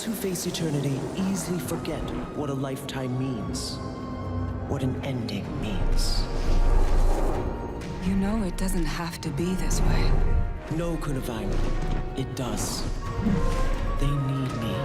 who face eternity easily forget what a lifetime means, what an ending means. You know it doesn't have to be this way. No, Kunavine, it does. They need me.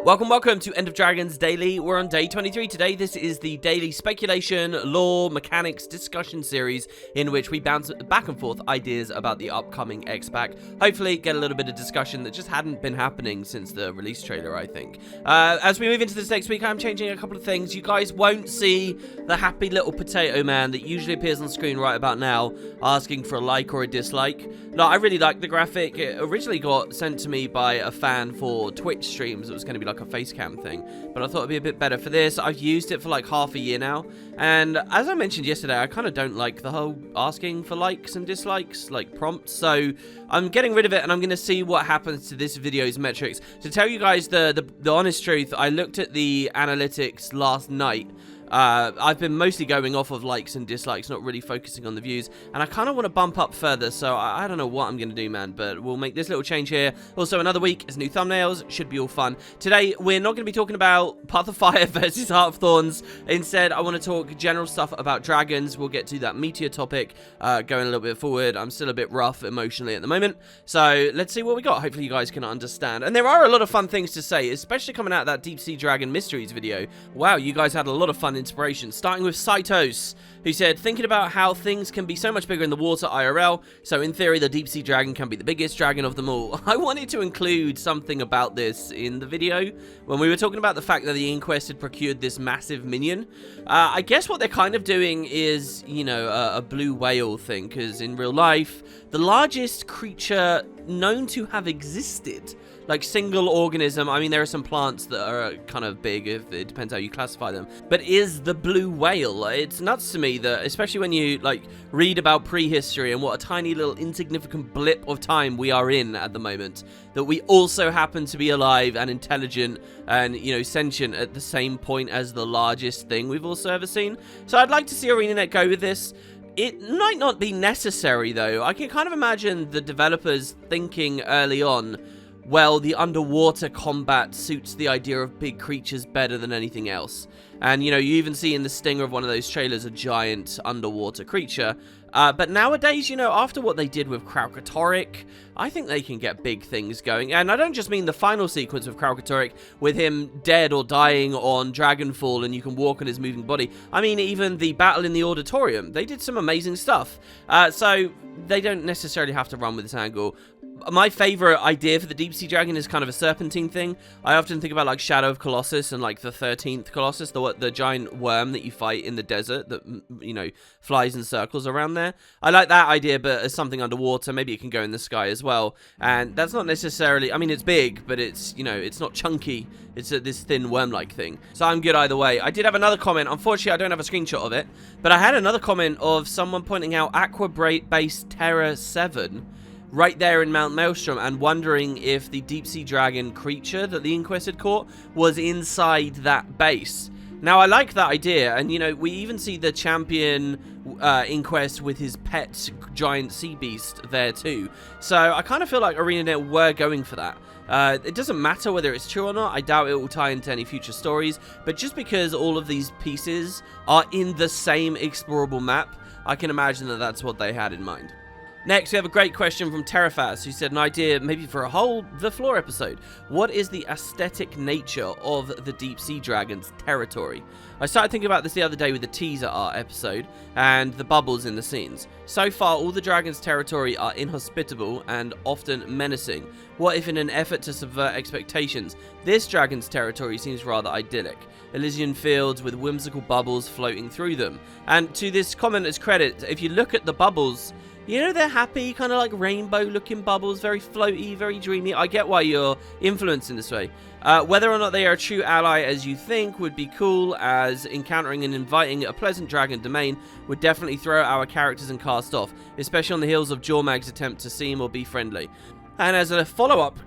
Welcome to End of Dragons Daily. We're on day 23 today. This is the daily speculation, lore, mechanics discussion series in which we bounce back and forth ideas about the upcoming X-Pack. Hopefully get a little bit of discussion that just hadn't been happening since the release trailer, I think. As we move into this next week, I'm changing a couple of things. You guys won't see the happy little potato man that usually appears on screen right about now asking for a like or a dislike. No, I really like the graphic. It originally got sent to me by a fan for Twitch streams. It was going to be like a face cam thing, but I thought it'd be a bit better for this. I've used it for like half a year now, and as I mentioned yesterday, I kind of don't like the whole asking for likes and dislikes like prompts, so I'm getting rid of it, and I'm going to see what happens to this video's metrics. To tell you guys the honest truth, I looked at the analytics last night. I've been mostly going off of likes and dislikes, not really focusing on the views, and I kind of want to bump up further, so I don't know what I'm going to do, man, but we'll make this little change here. Also, another week is new thumbnails, should be all fun. Today, we're not going to be talking about Path of Fire versus Heart of Thorns. Instead, I want to talk general stuff about dragons. We'll get to that meteor topic going a little bit forward. I'm still a bit rough emotionally at the moment, so let's see what we got. Hopefully, you guys can understand. And there are a lot of fun things to say, especially coming out of that Deep Sea Dragon Mysteries video. Wow, you guys had a lot of fun inspiration, starting with Saitos, who said, thinking about how things can be so much bigger in the water IRL, so in theory the deep sea dragon can be the biggest dragon of them all. I wanted to include something about this in the video when we were talking about the fact that the Inquest had procured this massive minion. I guess what they're kind of doing is, you know, a blue whale thing, because in real life the largest creature known to have existed, like single organism, I mean there are some plants that are kind of big, if it depends how you classify them, but is the blue whale. It's nuts to me that, especially when you like read about prehistory and what a tiny little insignificant blip of time we are in at the moment, that we also happen to be alive and intelligent and, you know, sentient at the same point as the largest thing we've also ever seen. So I'd like to see ArenaNet go with this. It might not be necessary though. I can kind of imagine the developers thinking early on, well, the underwater combat suits the idea of big creatures better than anything else. And, you know, you even see in the stinger of one of those trailers a giant underwater creature. But nowadays, you know, after what they did with Kralkatorrik, I think they can get big things going. And I don't just mean the final sequence of Kralkatorrik with him dead or dying on Dragonfall and you can walk on his moving body. I mean, even the battle in the auditorium. They did some amazing stuff. So they don't necessarily have to run with this angle. My favorite idea for the Deep Sea Dragon is kind of a serpentine thing. I often think about like Shadow of Colossus and like the 13th Colossus, the giant worm that you fight in the desert that, you know, flies in circles around there. I like that idea, but as something underwater, maybe it can go in the sky as well. And that's not necessarily, I mean, it's big, but it's, you know, it's not chunky. It's this thin worm-like thing. So I'm good either way. I did have another comment. Unfortunately, I don't have a screenshot of it, but I had another comment of someone pointing out Aqua Base Terra 7 right there in Mount Maelstrom and wondering if the deep sea dragon creature that the Inquest had caught was inside that base. Now, I like that idea, and, you know, we even see the champion Inquest with his pet giant sea beast there too. So I kind of feel like ArenaNet were going for that. It doesn't matter whether it's true or not. I doubt it will tie into any future stories, but just because all of these pieces are in the same explorable map, I can imagine that that's what they had in mind. Next, we have a great question from Terrafaz, who said an idea maybe for a whole The Floor episode. What is the aesthetic nature of the Deep Sea Dragon's territory? I started thinking about this the other day with the teaser art episode and the bubbles in the scenes. So far, all the dragon's territory are inhospitable and often menacing. What if, in an effort to subvert expectations, this dragon's territory seems rather idyllic? Elysian fields with whimsical bubbles floating through them. And to this commenter's credit, if you look at the bubbles, you know, they're happy, kind of like rainbow-looking bubbles, very floaty, very dreamy. I get why you're influenced in this way. Whether or not they are a true ally as you think would be cool, as encountering and inviting a pleasant dragon domain would definitely throw our characters and cast off, especially on the heels of Jormag's attempt to seem or be friendly. And as a follow-up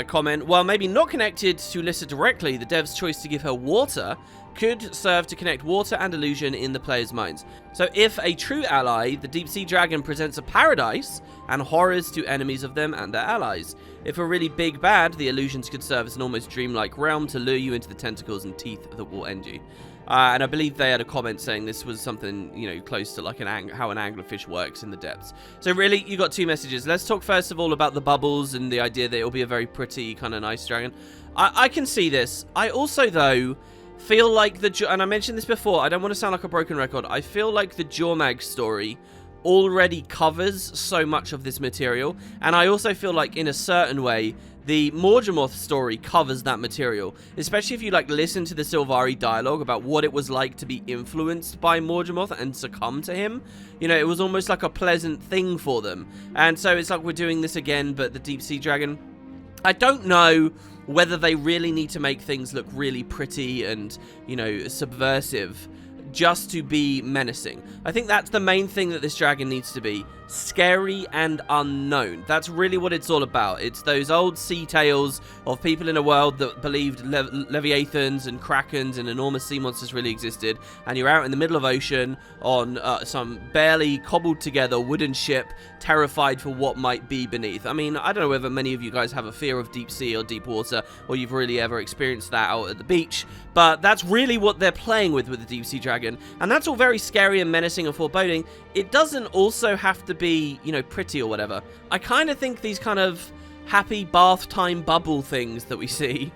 comment, while maybe not connected to Lissa directly, the dev's choice to give her water could serve to connect water and illusion in the player's minds. So if a true ally, the deep sea dragon presents a paradise and horrors to enemies of them and their allies. If a really big bad, the illusions could serve as an almost dreamlike realm to lure you into the tentacles and teeth that will end you. And I believe they had a comment saying this was something, you know, close to like how an anglerfish works in the depths. So really, you got two messages. Let's talk first of all about the bubbles and the idea that it'll be a very pretty kind of nice dragon. I can see this. I also, though, feel like and I mentioned this before, I don't want to sound like a broken record. I feel like the Jormag story already covers so much of this material. And I also feel like, in a certain way, the Morgemoth story covers that material, especially if you like listen to the Sylvari dialogue about what it was like to be influenced by Morgemoth and succumb to him. You know, it was almost like a pleasant thing for them. And so it's like we're doing this again, but the deep sea dragon. I don't know whether they really need to make things look really pretty and, you know, subversive just to be menacing. I think that's the main thing that this dragon needs to be. Scary and unknown. That's really what it's all about. It's those old sea tales of people in a world that believed leviathans and krakens and enormous sea monsters really existed, and you're out in the middle of ocean on some barely cobbled together wooden ship, terrified for what might be beneath. I mean, I don't know whether many of you guys have a fear of deep sea or deep water, or you've really ever experienced that out at the beach, but that's really what they're playing with the deep sea dragon, and that's all very scary and menacing and foreboding. It doesn't also have to be, you know, pretty or whatever. I kind of think these kind of happy bath time bubble things that we see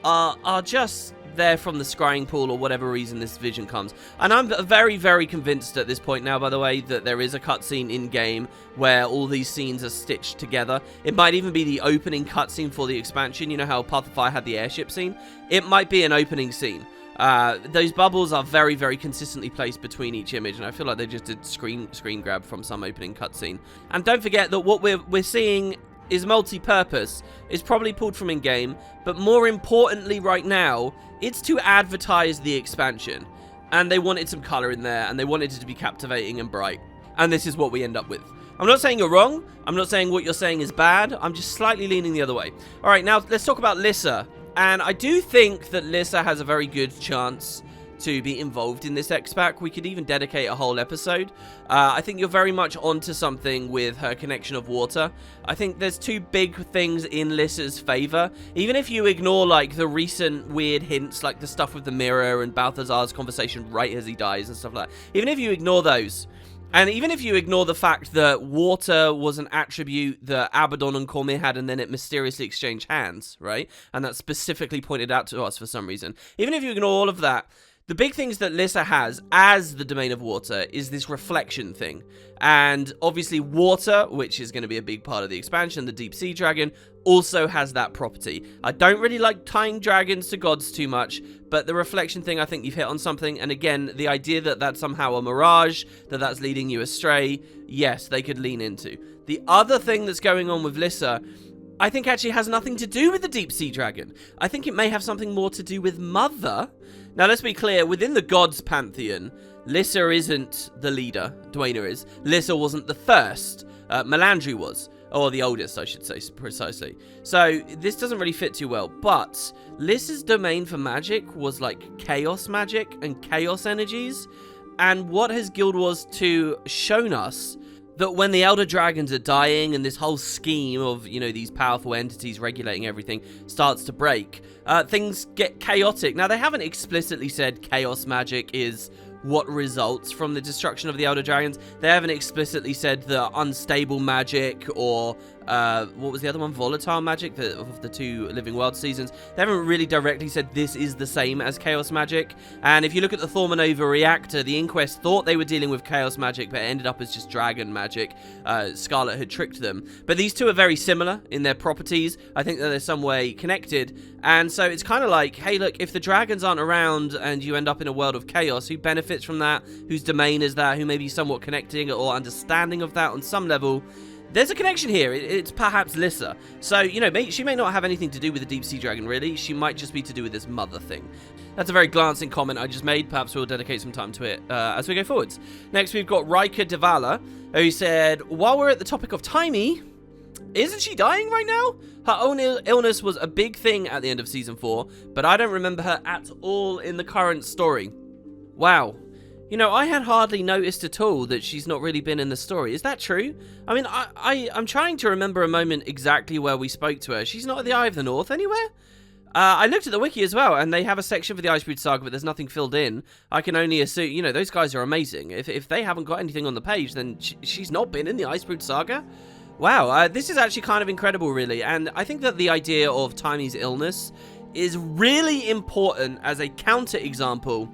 are just there from the scrying pool or whatever reason this vision comes. And I'm very, very convinced at this point now, by the way, that there is a cutscene in-game where all these scenes are stitched together. It might even be the opening cutscene for the expansion. You know how Path of Fire had the airship scene? It might be an opening scene. Those bubbles are very, very consistently placed between each image, and I feel like they just did screen grab from some opening cutscene. And don't forget that what we're seeing is multi-purpose. It's probably pulled from in-game, but more importantly right now, it's to advertise the expansion. And they wanted some color in there, and they wanted it to be captivating and bright. And this is what we end up with. I'm not saying you're wrong. I'm not saying what you're saying is bad. I'm just slightly leaning the other way. All right, now let's talk about Lissa. And I do think that Lissa has a very good chance to be involved in this X-Pack. We could even dedicate a whole episode. I think you're very much onto something with her connection of water. I think there's two big things in Lissa's favor. Even if you ignore, like, the recent weird hints, like the stuff with the mirror and Balthazar's conversation right as he dies and stuff like that. Even if you ignore those, and even if you ignore the fact that water was an attribute that Abaddon and Cormier had, and then it mysteriously exchanged hands, right? And that's specifically pointed out to us for some reason. Even if you ignore all of that, the big things that Lissa has as the domain of water is this reflection thing. And obviously water, which is going to be a big part of the expansion, the deep sea dragon, also has that property. I don't really like tying dragons to gods too much, but the reflection thing, I think you've hit on something. And again, the idea that that's somehow a mirage, that that's leading you astray, yes, they could lean into. The other thing that's going on with Lissa, I think actually has nothing to do with the deep sea dragon. I think it may have something more to do with Mother. Now, let's be clear, within the gods pantheon, Lissa isn't the leader. Dwayna is. Lissa wasn't the first. Melandri was. Or the oldest, I should say, precisely. So, this doesn't really fit too well. But Lissa's domain for magic was like chaos magic and chaos energies. And what has Guild Wars 2 shown us? That when the Elder Dragons are dying and this whole scheme of, you know, these powerful entities regulating everything starts to break, things get chaotic. Now, they haven't explicitly said chaos magic is what results from the destruction of the Elder Dragons. They haven't explicitly said the unstable magic or, what was the other one? Volatile magic of the two Living World seasons. They haven't really directly said this is the same as chaos magic. And if you look at the Thormanova reactor, the Inquest thought they were dealing with chaos magic, but it ended up as just dragon magic. Scarlet had tricked them. But these two are very similar in their properties. I think that they're some way connected. And so it's kind of like, hey, look, if the dragons aren't around and you end up in a world of chaos, who benefits from that? Whose domain is that? Who may be somewhat connecting or understanding of that on some level? There's a connection here. It's perhaps Lissa. So, you know, she may not have anything to do with the deep sea dragon, really. She might just be to do with this Mother thing. That's a very glancing comment I just made. Perhaps we'll dedicate some time to it as we go forwards. Next, we've got Rika Devala, who said, while we're at the topic of Taimi, Isn't she dying right now? Her own illness was a big thing at the end of Season 4, but I don't remember her at all in the current story. Wow. You know, I had hardly noticed at all that she's not really been in the story. Is that true? I mean, I'm trying to remember a moment exactly where we spoke to her. She's not at the Eye of the North anywhere? I looked at the wiki as well, and they have a section for the Icebrood Saga, but there's nothing filled in. I can only assume, you know, those guys are amazing. If they haven't got anything on the page, then she's not been in the Icebrood Saga? Wow, this is actually kind of incredible, really. And I think that the idea of Taimi's illness is really important as a counter-example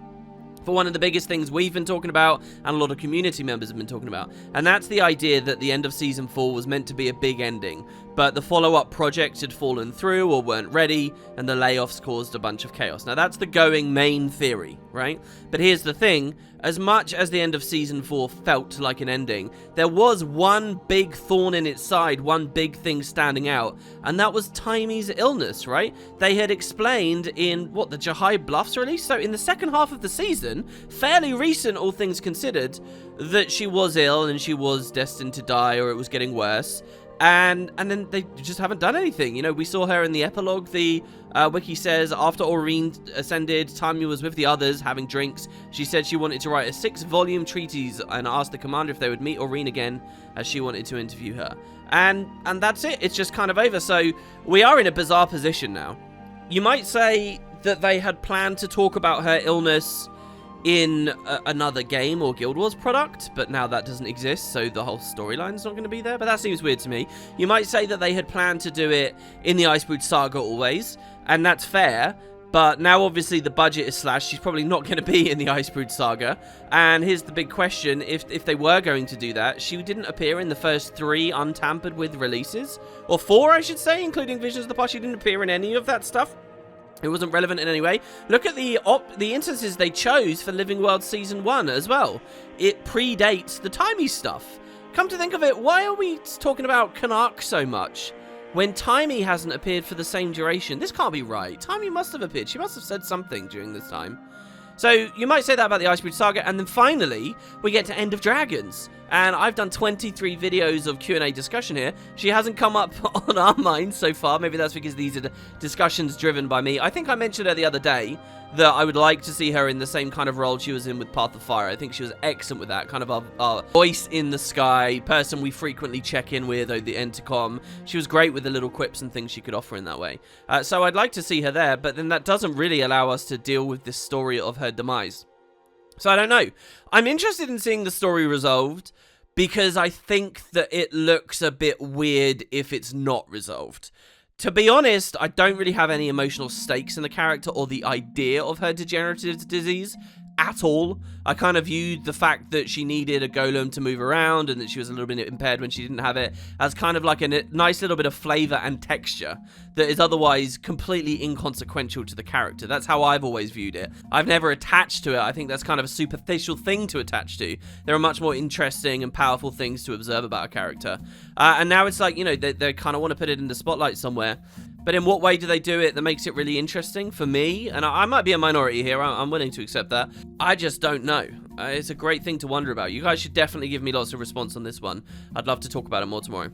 for one of the biggest things we've been talking about and a lot of community members have been talking about, and that's the idea that the end of Season 4 was meant to be a big ending, but the follow-up projects had fallen through or weren't ready, and the layoffs caused a bunch of chaos. Now, that's the going main theory, right? But here's the thing, as much as the end of Season 4 felt like an ending, there was one big thorn in its side, one big thing standing out, and that was Taimi's illness, right? They had explained in, the Jahai Bluffs release? So in the second half of the season, fairly recent all things considered, that she was ill and she was destined to die or it was getting worse. And then they just haven't done anything. You know, we saw her in the epilogue. The wiki says, after Aurene ascended, Taimi was with the others having drinks. She said she wanted to write a 6-volume treatise and asked the commander if they would meet Aurene again, as she wanted to interview her. And that's it. It's just kind of over. So we are in a bizarre position now. You might say that they had planned to talk about her illness in another game or Guild Wars product, but now that doesn't exist, so the whole storyline's not going to be there, but that seems weird to me. You might say that they had planned to do it in the Icebrood Saga always, and that's fair, but now obviously the budget is slashed. She's probably not going to be in the Icebrood Saga, and here's the big question: if they were going to do that, she didn't appear in the first 3 untampered with releases, or 4 I should say, including Visions of the Past. She didn't appear in any of that stuff. It wasn't relevant in any way. Look at the instances they chose for Living World Season 1 as well. It predates the Taimi stuff. Come to think of it, why are we talking about Canuck so much when Taimi hasn't appeared for the same duration? This can't be right. Taimi must have appeared. She must have said something during this time. So you might say that about the Icebrood Saga, and then finally we get to End of Dragons. And I've done 23 videos of Q&A discussion here. She hasn't come up on our minds so far. Maybe that's because these are discussions driven by me. I think I mentioned her the other day that I would like to see her in the same kind of role she was in with Path of Fire. I think she was excellent with that, kind of our voice in the sky, person we frequently check in with over the intercom. She was great with the little quips and things she could offer in that way. So I'd like to see her there, but then that doesn't really allow us to deal with this story of her demise. So I don't know. I'm interested in seeing the story resolved because I think that it looks a bit weird if it's not resolved. To be honest, I don't really have any emotional stakes in the character or the idea of her degenerative disease at all. I kind of viewed the fact that she needed a golem to move around and that she was a little bit impaired when she didn't have it as kind of like a nice little bit of flavor and texture that is otherwise completely inconsequential to the character. That's how I've always viewed it. I've never attached to it. I think that's kind of a superficial thing to attach to. There are much more interesting and powerful things to observe about a character. And now it's like, you know, they kind of want to put it in the spotlight somewhere. But in what way do they do it that makes it really interesting for me? And I might be a minority here. I'm willing to accept that. I just don't know. It's a great thing to wonder about. You guys should definitely give me lots of response on this one. I'd love to talk about it more tomorrow.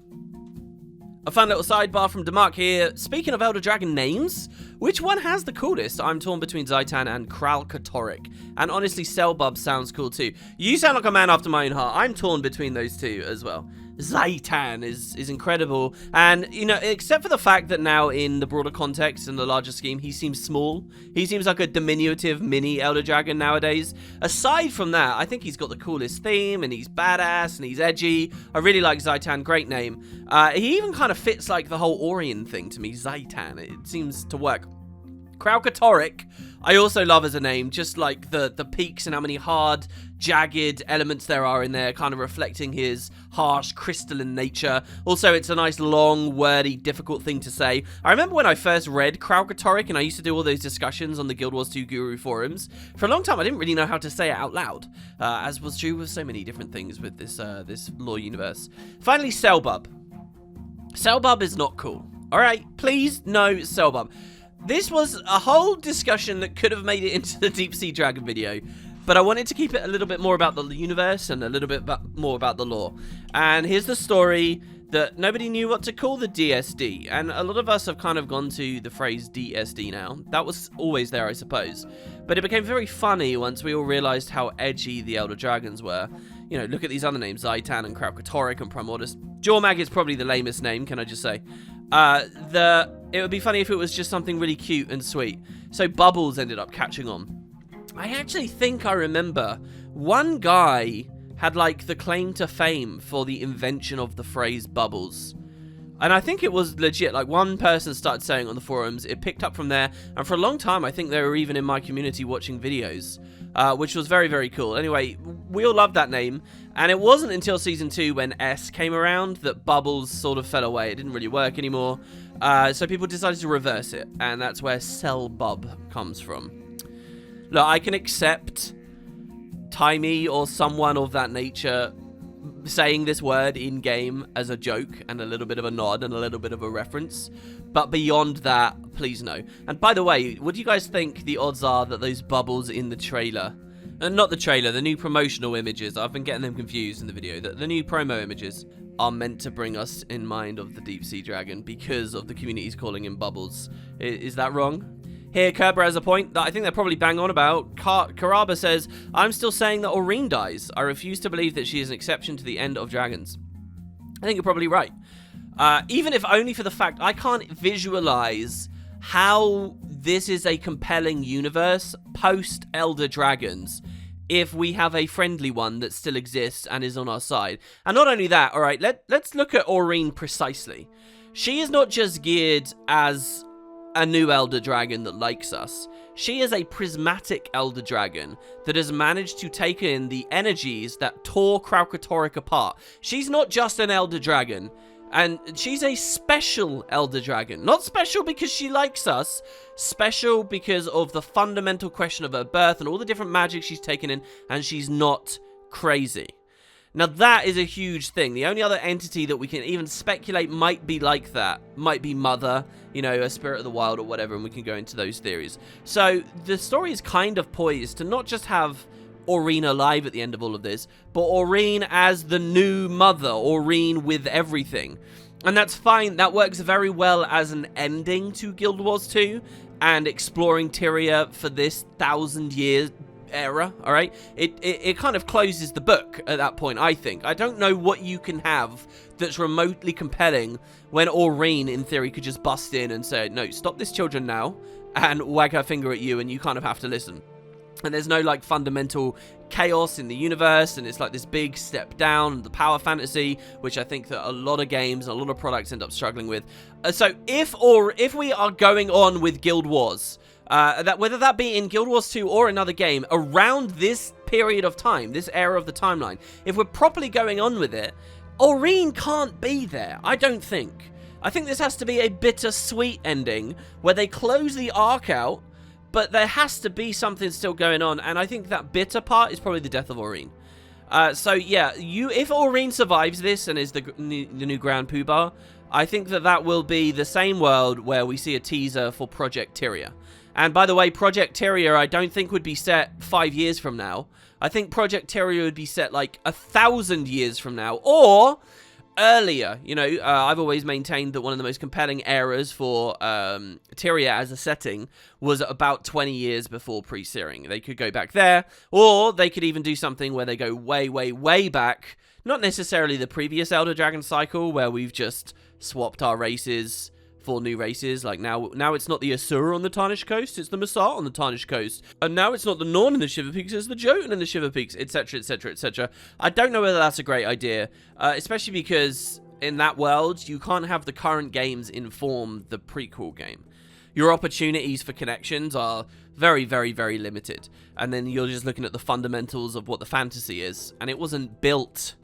A fun little sidebar from Demark here. Speaking of Elder Dragon names, which one has the coolest? I'm torn between Zaitan and Kralkatoric. And honestly, Selbub sounds cool too. You sound like a man after my own heart. I'm torn between those two as well. Zaitan is incredible, and you know, except for the fact that now in the broader context and the larger scheme he seems small, he seems like a diminutive mini Elder Dragon nowadays. Aside from that, I think he's got the coolest theme and he's badass and he's edgy. I really like Zaitan, great name. He even kind of fits like the whole Aurene thing to me. Zaitan, it seems to work. Kralkatoric, I also love as a name, just like the peaks and how many hard, jagged elements there are in there, kind of reflecting his harsh, crystalline nature. Also, it's a nice, long, wordy, difficult thing to say. I remember when I first read Kralkatoric, and I used to do all those discussions on the Guild Wars 2 Guru forums. For a long time, I didn't really know how to say it out loud, as was true with so many different things with this lore universe. Finally, Selbub. Selbub is not cool. Alright, please, no Selbub. This was a whole discussion that could have made it into the Deep Sea Dragon video. but I wanted to keep it a little bit more about the universe and a little bit more about the lore. And here's the story that nobody knew what to call the DSD, and a lot of us have kind of gone to the phrase DSD now. That was always there, I suppose, but it became very funny once we all realized how edgy the Elder Dragons were. You know, look at these other names, Zaitan and Kralkatorrik and Primordus. Jormag is probably the lamest name, can I just say. It would be funny if it was just something really cute and sweet. So Bubbles ended up catching on. I actually think I remember one guy had like the claim to fame for the invention of the phrase Bubbles. And I think it was legit. Like, one person started saying on the forums, it picked up from there, and for a long time I think they were even in my community watching videos, which was very, very cool. Anyway, we all loved that name, and it wasn't until Season 2 when S came around that Bubbles sort of fell away. It didn't really work anymore, so people decided to reverse it, and that's where Cell Bub comes from. Look, I can accept Taimi or someone of that nature saying this word in-game as a joke and a little bit of a nod and a little bit of a reference, but beyond that, please no. And by the way, what do you guys think the odds are that those bubbles in the trailer, not the trailer, the new promotional images, I've been getting them confused in the video, the new promo images are meant to bring us in mind of the deep sea dragon because of the community's calling him Bubbles? Is that wrong? Here, Kerber has a point that I think they're probably bang on about. Karaba says, I'm still saying that Aurene dies. I refuse to believe that she is an exception to the end of dragons. I think you're probably right. Even if only for the fact I can't visualize how this is a compelling universe post-Elder Dragons if we have a friendly one that still exists and is on our side. And not only that, alright, let's look at Aurene precisely. She is not just geared as a new Elder Dragon that likes us. She is a prismatic Elder Dragon that has managed to take in the energies that tore Kralkatorrik apart. She's not just an Elder Dragon, and she's a special Elder Dragon. Not special because she likes us, special because of the fundamental question of her birth and all the different magic she's taken in, and she's not crazy. Now that is a huge thing. The only other entity that we can even speculate might be like that might be Mother, you know, a spirit of the wild or whatever, and we can go into those theories. So the story is kind of poised to not just have Aurene alive at the end of all of this, but Aurene as the new Mother, Aurene with everything. And that's fine. That works very well as an ending to Guild Wars 2 and exploring Tyria for this 1,000-year era, all right? It kind of closes the book at that point, I think. I don't know what you can have that's remotely compelling when Aurene, in theory, could just bust in and say, no, stop this children now, and wag her finger at you, and you kind of have to listen. And there's no, like, fundamental chaos in the universe, and it's like this big step down, the power fantasy, which I think that a lot of games and a lot of products end up struggling with. So if we are going on with Guild Wars, whether that be in Guild Wars 2 or another game, around this period of time, this era of the timeline, if we're properly going on with it, Aurene can't be there, I don't think. I think this has to be a bittersweet ending, where they close the arc out, but there has to be something still going on, and I think that bitter part is probably the death of Aurene. So yeah, if Aurene survives this and is the new Grand Poobah, I think that will be the same world where we see a teaser for Project Tyria. And by the way, Project Tyria I don't think would be set 5 years from now. I think Project Tyria would be set like 1,000 years from now, or earlier. You know, I've always maintained that one of the most compelling eras for Tyria as a setting was about 20 years before pre-Searing. They could go back there, or they could even do something where they go way, way, way back. Not necessarily the previous Elder Dragon cycle, where we've just swapped our races for new races. Like now it's not the Asura on the Tarnished Coast, it's the Masat on the Tarnished Coast. And now it's not the Norn in the Shiver Peaks, it's the Jotun in the Shiver Peaks, etc, etc, etc. I don't know whether that's a great idea, especially because in that world, you can't have the current games inform the prequel game. Your opportunities for connections are very, very, very limited. And then you're just looking at the fundamentals of what the fantasy is. And it wasn't built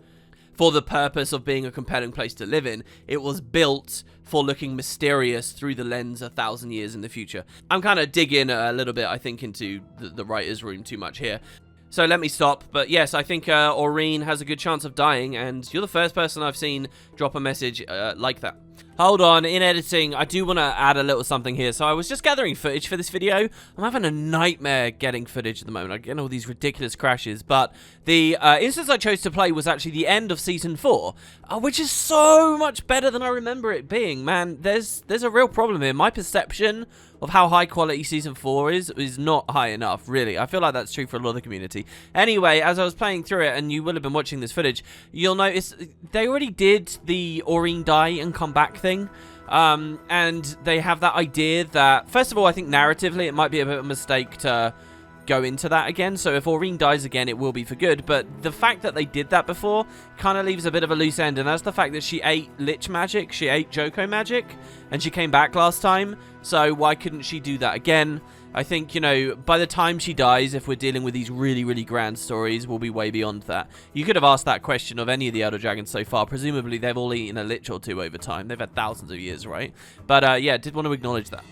for the purpose of being a compelling place to live in. It was built for looking mysterious through the lens 1,000 years in the future. I'm kind of digging a little bit, I think, into the writer's room too much here. So let me stop. But yes, I think Aurene has a good chance of dying, and you're the first person I've seen drop a message like that. Hold on, in editing, I do want to add a little something here. So I was just gathering footage for this video. I'm having a nightmare getting footage at the moment. I'm getting all these ridiculous crashes. But the instance I chose to play was actually the end of Season 4, which is so much better than I remember it being. Man, there's a real problem here. My perception of how high quality Season 4 is not high enough, really. I feel like that's true for a lot of the community. Anyway, as I was playing through it, and you will have been watching this footage, you'll notice they already did the Aurene die and come back thing. And they have that idea that, first of all, I think narratively it might be a bit of a mistake to go into that again. So if Aurene dies again, it will be for good. But the fact that they did that before kind of leaves a bit of a loose end, and that's the fact that she ate Lich magic, she ate Joko magic, and she came back last time. So why couldn't she do that again? I think, you know, by the time she dies, if we're dealing with these really, really grand stories, we'll be way beyond that. You could have asked that question of any of the Elder Dragons so far. Presumably, they've all eaten a Lich or two over time. They've had thousands of years, right? But, yeah, did want to acknowledge that.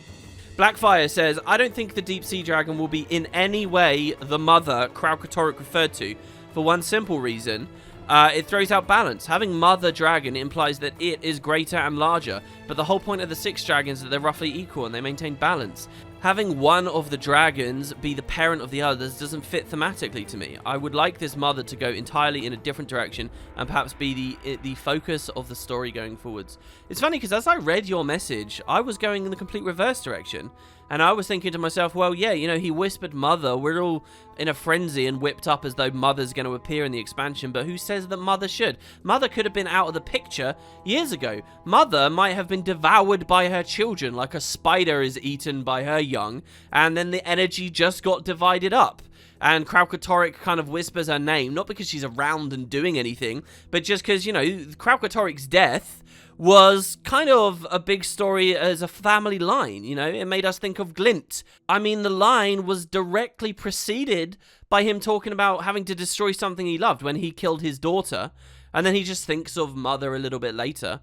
Blackfire says, I don't think the Deep Sea Dragon will be in any way the mother Kralkatorrik referred to, for one simple reason. It throws out balance. Having Mother Dragon implies that it is greater and larger, but the whole point of the 6 dragons is that they're roughly equal and they maintain balance. Having one of the dragons be the parent of the others doesn't fit thematically to me. I would like this mother to go entirely in a different direction and perhaps be the focus of the story going forwards. It's funny because as I read your message, I was going in the complete reverse direction. And I was thinking to myself, well, yeah, you know, he whispered Mother. We're all in a frenzy and whipped up as though Mother's going to appear in the expansion. But who says that Mother should? Mother could have been out of the picture years ago. Mother might have been devoured by her children like a spider is eaten by her young. And then the energy just got divided up. And Kralkatorrik kind of whispers her name, not because she's around and doing anything, but just because, you know, Kralkatorrik's death was kind of a big story as a family line, you know? It made us think of Glint. I mean, the line was directly preceded by him talking about having to destroy something he loved when he killed his daughter, and then he just thinks of Mother a little bit later.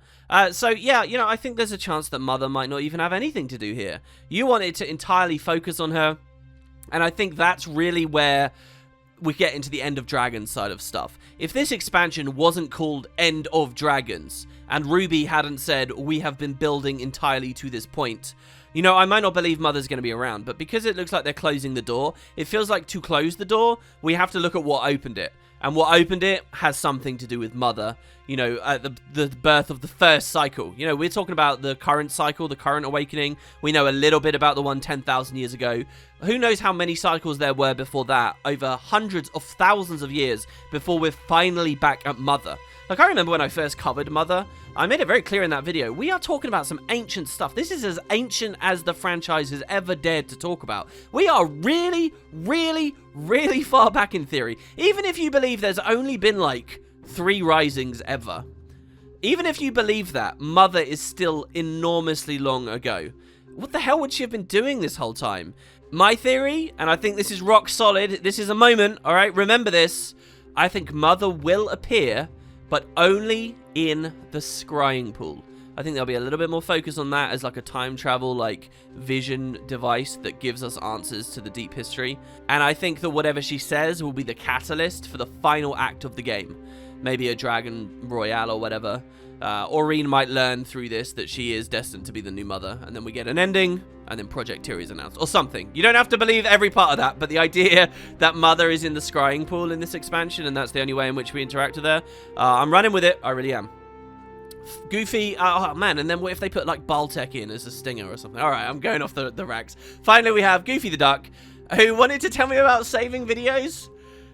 So, yeah, you know, I think there's a chance that Mother might not even have anything to do here. You want it to entirely focus on her, and I think that's really where we get into the End of Dragons side of stuff. If this expansion wasn't called End of Dragons, and Ruby hadn't said, we have been building entirely to this point, you know, I might not believe Mother's going to be around, but because it looks like they're closing the door, it feels like to close the door, we have to look at what opened it. And what opened it has something to do with Mother, you know, at the birth of the first cycle. You know, we're talking about the current cycle, the current awakening. We know a little bit about the one 10,000 years ago. Who knows how many cycles there were before that, over hundreds of thousands of years before we're finally back at Mother. Like, I remember when I first covered Mother, I made it very clear in that video, we are talking about some ancient stuff. This is as ancient as the franchise has ever dared to talk about. We are really, really, really far back in theory. Even if you believe there's only been, like, 3 risings ever. Even if you believe that, Mother is still enormously long ago. What the hell would she have been doing this whole time? My theory, and I think this is rock solid, this is a moment, alright, remember this, I think Mother will appear, but only in the scrying pool. I think there'll be a little bit more focus on that as like a time travel, like, vision device that gives us answers to the deep history. And I think that whatever she says will be the catalyst for the final act of the game. Maybe a Dragon Royale or whatever. Aurene might learn through this that she is destined to be the new Mother, and then we get an ending, and then Project Tyr is announced, or something. You don't have to believe every part of that, but the idea that Mother is in the scrying pool in this expansion, and that's the only way in which we interact with her, I'm running with it, I really am. Goofy, oh man, and then what if they put like Baltec in as a stinger or something? Alright, I'm going off the racks. Finally, we have Goofy the Duck, who wanted to tell me about saving videos.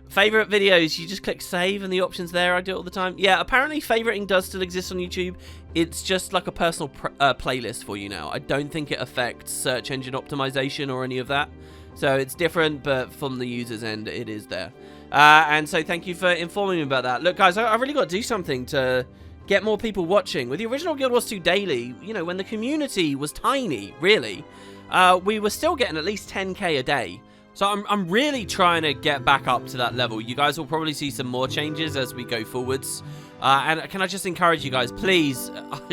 Favorite videos, you just click save and the options there. I do it all the time. Yeah, apparently favoriting does still exist on YouTube. It's just like a personal playlist for you now. I don't think it affects search engine optimization or any of that. So it's different, but from the user's end, it is there. And so thank you for informing me about that. Look, guys, I really got to do something to get more people watching. With the original Guild Wars 2 Daily, you know, when the community was tiny, really, we were still getting at least 10k a day. So I'm really trying to get back up to that level. You guys will probably see some more changes as we go forwards. And can I just encourage you guys, please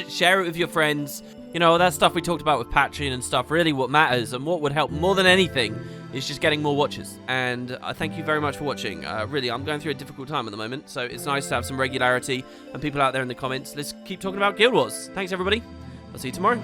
share it with your friends. You know, that stuff we talked about with Patreon and stuff, really what matters and what would help more than anything is just getting more watchers. And thank you very much for watching. Really, I'm going through a difficult time at the moment, so it's nice to have some regularity and people out there in the comments. Let's keep talking about Guild Wars. Thanks, everybody. I'll see you tomorrow.